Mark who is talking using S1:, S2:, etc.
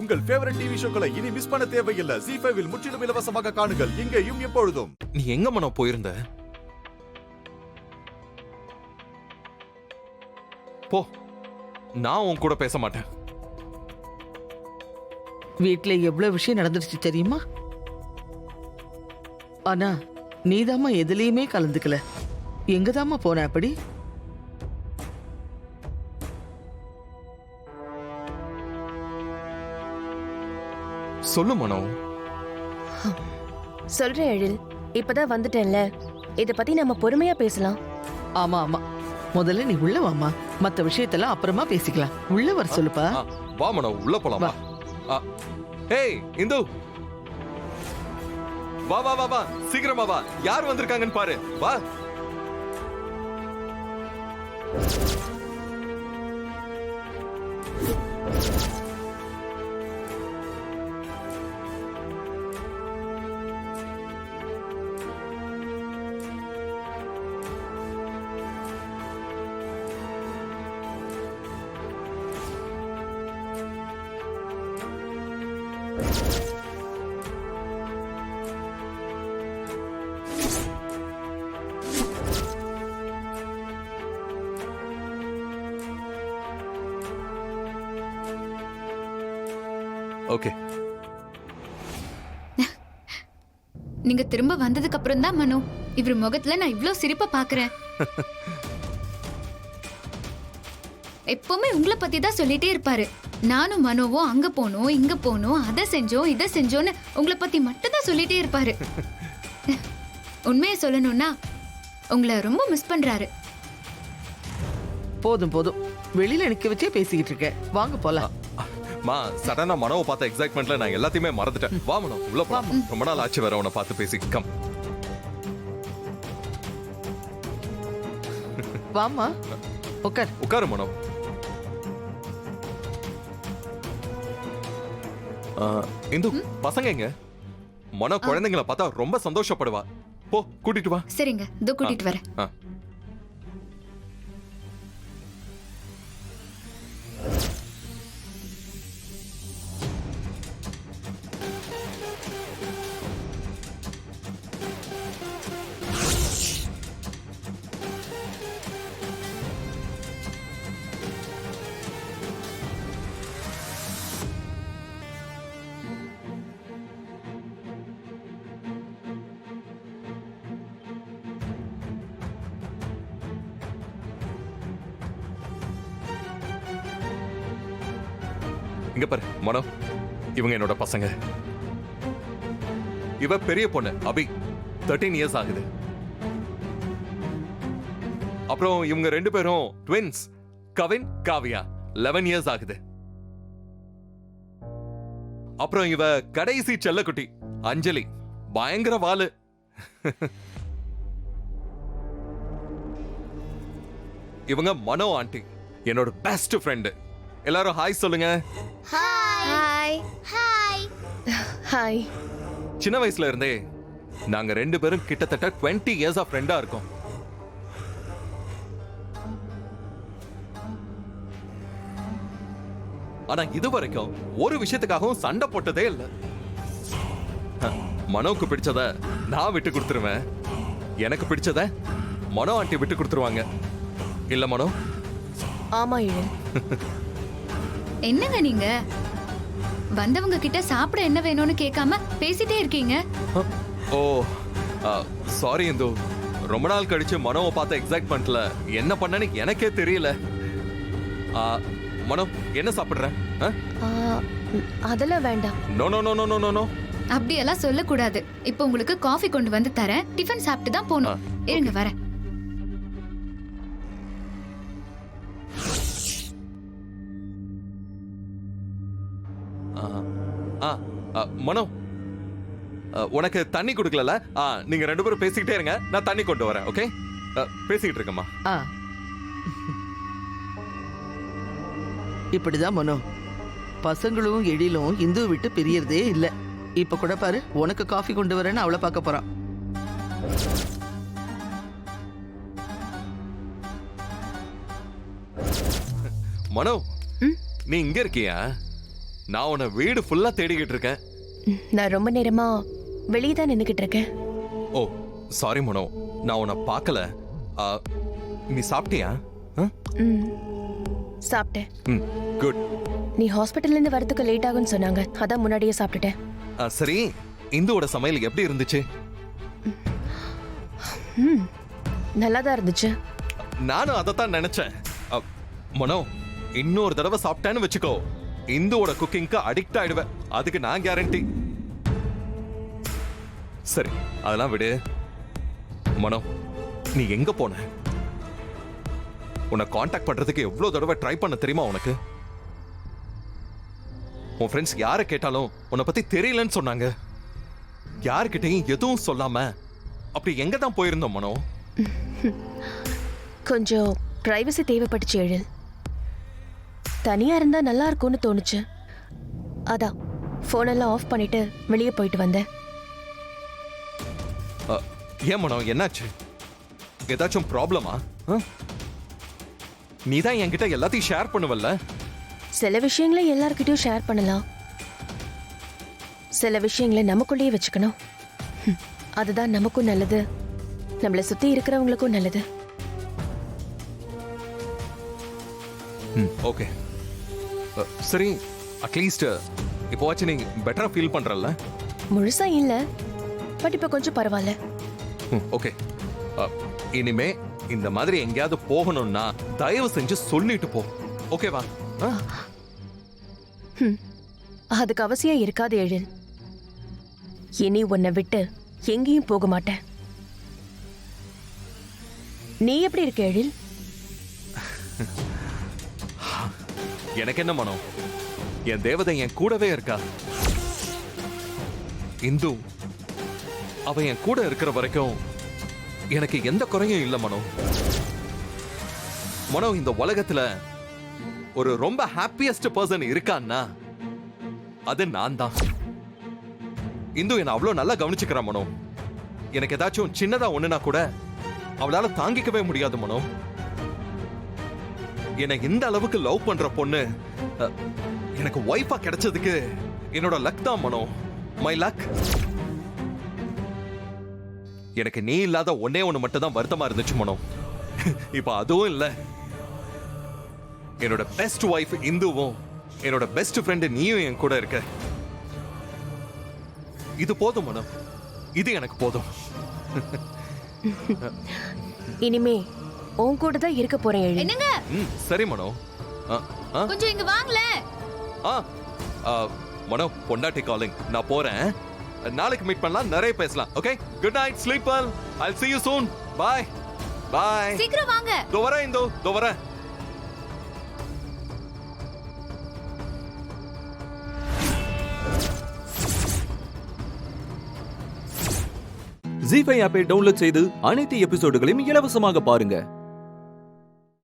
S1: உங்கள் favourite TV ஷோக்களை இனி miss பண்ண தேவையில்லை. ஜீ5 இல் முற்றிலும் இலவசமாக காணுங்கள், இங்கேயும் எப்பொழுதும்.
S2: நீ எங்க மனோ போயிருந்த? போ, நான் உன் கூட பேச மாட்டேன்.
S3: வீட்ல எவ்வளவு விஷயம் நடந்துருச்சு தெரியுமா? ஆனா நீதாம்மா எதுலயுமே கலந்துக்கல. எங்கதாம்மா போன அப்படி?
S2: சொல்லு மனோ.
S4: சொல்றேன் எழில், இப்பதான் வந்துட்டேன்ல, இத பத்தி நம்ம பொறுமையா பேசலாம்.
S3: ஆமா ஆமா, முதல்ல நீ உள்ள வாமா, மத்த விஷயத்தெல்லாம் அப்புறமா பேசிக்கலாம். உள்ள வர சொல்லுப்பா.
S2: வா மனோ, உள்ள போலாம். வா. ஏய் இந்து, வா வா வா வா, சீக்கிரமா வா. யார் வந்திருக்காங்கன்னு பாரு. வா. ஓகே.
S5: நீங்க திரும்ப வந்ததுக்கு அப்புறம் தான் மனோ, இவர் முகத்துல நான் இவ்ளோ சிரிப்பா பாக்குறேன். எப்பவுமே உங்களை பத்தி தான் சொல்லிட்டே இருப்பாரு. நானும் மனோவும் அங்க போனோம், இங்க போனோம், அதை செஞ்சோம், இதை செஞ்சோன்னு உங்களை பத்தி மட்டும் தான் சொல்லிட்டே இருப்பாரு. உண்மையை சொல்லணும்னா உங்களை ரொம்ப மிஸ் பண்றாரு.
S3: போதும் போதும், வெளியில நிக்க வச்சே பேசிக்கிட்டு இருக்க. வாங்க போலாம்.
S2: மா, சடனா மனோவை பார்த்த எக்ஸைட்மெண்ட்ல நான் எல்லாத்தையுமே மறந்துட்டேன். வா மனோ, உள்ள போலாம். ரொம்ப நாள் ஆச்சு வேற உன்னை பார்த்து பேசி. கம்.
S3: வாமா, உட்கார்.
S2: உட்காரு மனோ. இந்து, பசங்க எங்க? மனோ குழந்தைங்களை பார்த்தா ரொம்ப சந்தோஷப்படுவா. போ, கூட்டிட்டு வா.
S5: சரிங்க, இதோ கூட்டிட்டு வரேன்.
S2: இங்க பாரு மனோ, இவங்க என்னோட பசங்க. இவ பெரிய பொண்ணு அபி, 13 இயர்ஸ் ஆகுது. அப்புறம் இவங்க ரெண்டு பேரும் ட்வின்ஸ், கவின் காவியா, 11 இயர்ஸ் ஆகுது. அப்புறம் இவ கடைசி செல்லக்குட்டி அஞ்சலி, பயங்கர வாலு. இவங்க மனோ ஆண்டி, என்னோட பெஸ்ட் ஃப்ரெண்டு. எல்லாரும் ஹாய் சொல்லுங்க.
S4: Hi hi hi.
S2: சின்ன வயசுல இருந்தே நாங்க ரெண்டு பேரும் கிட்டத்தட்ட 20 இயர்ஸ் ஆஃப் ஃப்ரெண்டா இருக்கோம். ஆனா இது வரைக்கும் ஒரு விஷயத்துக்காகவும் சண்டை போட்டதே இல்ல. மனோக்கு பிடிச்சத நான் விட்டு கொடுத்துருவேன், எனக்கு பிடிச்சத மனோ ஆண்டி விட்டு கொடுத்துருவாங்க. இல்ல மனோ?
S4: ஆமா எழில்.
S5: என்னங்க நீங்க வந்தவங்க கிட்ட சாப்பிட என்ன வேணும்னு கேட்காம பேசிட்டே இருக்கீங்க?
S2: ஓ சாரி இந்து, ரொம்ப நாள் கழிச்சு மனோவை பார்த்த எக்ஸைட்மெண்ட்ல என்ன பண்ணனு எனக்கே தெரியல. மனோ, என்ன சாப்பிடுற?
S4: அதெல்லாம் வேண்டாம்.
S2: No no no no no no.
S5: அப்படியெல்லாம் சொல்லக்கூடாது. இப்போ உங்களுக்கு காஃபி கொண்டு வந்து தரேன், டிஃபன் சாப்பிட்டு தான் போகணும். இருங்க வரேன்.
S2: மனோ, உனக்கு தண்ணி கொடுக்கல. நீங்க ரெண்டு பேரும் பேசிக்கிட்டே இருங்க, நான் தண்ணி கொண்டு வரேன். ஓகே, பேசிக்கிட்டு இருக்கமா.
S3: இப்படிதான் மனோ, பசங்களும் எழிலும் இந்து விட்டு பிரியறதே இல்ல. இப்ப கூட பாரு, உனக்கு காஃபி கொண்டு வரேன்னு அவளை பார்க்க போறான்.
S2: மனோ, நீ இங்க இருக்கியா? நான் உன்னை வீடு ஃபுல்லா தேடிக்கிட்டு இருக்கேன்.
S4: நான் ரொம்ப நேரமா வெளியே தான் நின்னுக்கிட்டு இருக்கேன்.
S2: ஓ சாரி மனோ, நான் உன்னை பார்க்கல. ஆ, நீ சாப்பிட்டியா?
S4: சாப்பிட்டேன்.
S2: குட்.
S4: நீ ஹாஸ்பிட்டல்ல இருந்து வரதுக்கு லேட் ஆகும்னு சொன்னாங்க, அதான் முன்னாடியே சாப்பிட்டுட்டேன்.
S2: சரி, இந்துவோட சமையல் எப்படி இருந்துச்சு?
S4: நல்லா தான் இருந்துச்சு.
S2: நானும் அதைத்தான் நினைச்சேன். மனோ, இன்னொரு தடவை சாப்பிட்டேன்னு வச்சுக்கோ, இந்துவோட குக்கிங்க்கு அடிக்ட் ஆயிடுவேன். அதுக்கு நான் கேரண்டி. சரி, அதெல்லாம் விடு. மனோ, நீ எங்க போன? உன்னை காண்டாக்ட் பண்றதுக்கு எவ்வளவு தடவை ட்ரை பண்ண தெரியுமா உனக்கு? உன் ஃப்ரெண்ட்ஸ் யாரை கேட்டாலும் உன்னை பத்தி தெரியலன்னு சொன்னாங்க. யாருக்கிட்டையும் எதுவும் சொல்லாம அப்படி எங்க தான் போயிருந்தோம் மனோ?
S4: கொஞ்சம் பிரைவசி தேவைப்பட்டுச்சு எழில். தனியா இருந்தா நல்லா இருக்கும்னு தோணுச்சு, அதான் போனெல்லாம் ஆஃப் பண்ணிட்டு வெளியே போயிட்டு வந்தேன்.
S2: ஏன் மனோ, என்னாச்சு? ஏதாச்சும் ப்ராப்ளமா? நீ தான் என்கிட்ட எல்லாத்தையும் ஷேர் பண்ணுவல்ல?
S4: சில விஷயங்களை எல்லார்கிட்டயும் ஷேர் பண்ணலாம், சில விஷயங்களை நமக்குள்ளேயே வச்சுக்கணும். அதுதான் நமக்கும் நல்லது, நம்மளை சுத்தி இருக்கிறவங்களுக்கும் நல்லது.
S2: ஓகே, சரி, அட்லீஸ்ட் இப்போவாச்சும் நீ பெட்டரா ஃபீல் பண்றல்ல?
S4: முழுசா இல்ல, பட் இப்ப கொஞ்சம் பரவாயில்ல.
S2: ஓகே, இனிமே இந்த மாதிரி எங்கேயாவது போகணும்னா தயவு செஞ்சு சொல்லிட்டு போ, ஓகேவா?
S4: அதுக்கு அவசியம் இருக்காது எழில். இனி உன்னை விட்டு எங்கேயும் போக மாட்டேன். நீ எப்படி இருக்க எழில்?
S2: எனக்கு என்ன மனம், என் தேவதை என் கூடவே இருக்கா. இந்து, அவ என் கூட இருக்கிற வரைக்கும் எனக்கு எந்த குறையும் இல்லை மனோ. மனோ, இந்த உலகத்துல ஒரு ரொம்ப ஹாப்பியஸ்ட் பர்சன் இருக்கான்னா அது நான் தான். இந்து என்ன அவ்வளவு நல்லா கவனிச்சுக்கிறா மனோ. எனக்கு ஏதாச்சும் சின்னதா ஒண்ணுனா கூட அவளால தாங்கிக்கவே முடியாது மனோ. என்னை இந்த அளவுக்கு லவ் பண்ற பொண்ணு எனக்கு ஒய்ஃபா கிடைச்சதுக்கு என்னோட லக் தான் மனோ, மை லக். எனக்கு நீ இல்லாத ஒன்னே ஒண்ணு மட்டும் தான் வருத்தமா இருந்துச்சு மனோ. இப்ப அதுவும் இல்ல. என்னோட பெஸ்ட் ஒய்ஃப் இந்துவும் என்னோட பெஸ்ட் ஃப்ரெண்ட் நீயும் என் கூட இருக்க. இது போதும் மனோ, இது எனக்கு போதும்.
S4: இனிமே உன் கூட தான் இருக்க போறேன் எழில்.
S5: என்னங்க?
S2: சரி மனோ.
S5: கொஞ்சம் இங்க வாங்கல.
S2: மனோ, பொண்டாட்டி காலிங், நான் போறேன். நாளைக்கு மீட் பண்ணலாம், நிறைய பேசலாம். Okay, good night, sleep well. I'll see you soon. Bye. Bye.
S5: சீக்கிரம் வாங்க.
S2: தோ வரேன் இந்து, தோ வரேன்.
S6: ZEE5 ஆப்பை டவுன்லோட் செய்து அனைத்து எபிசோடுகளையும் இலவசமாக பாருங்க.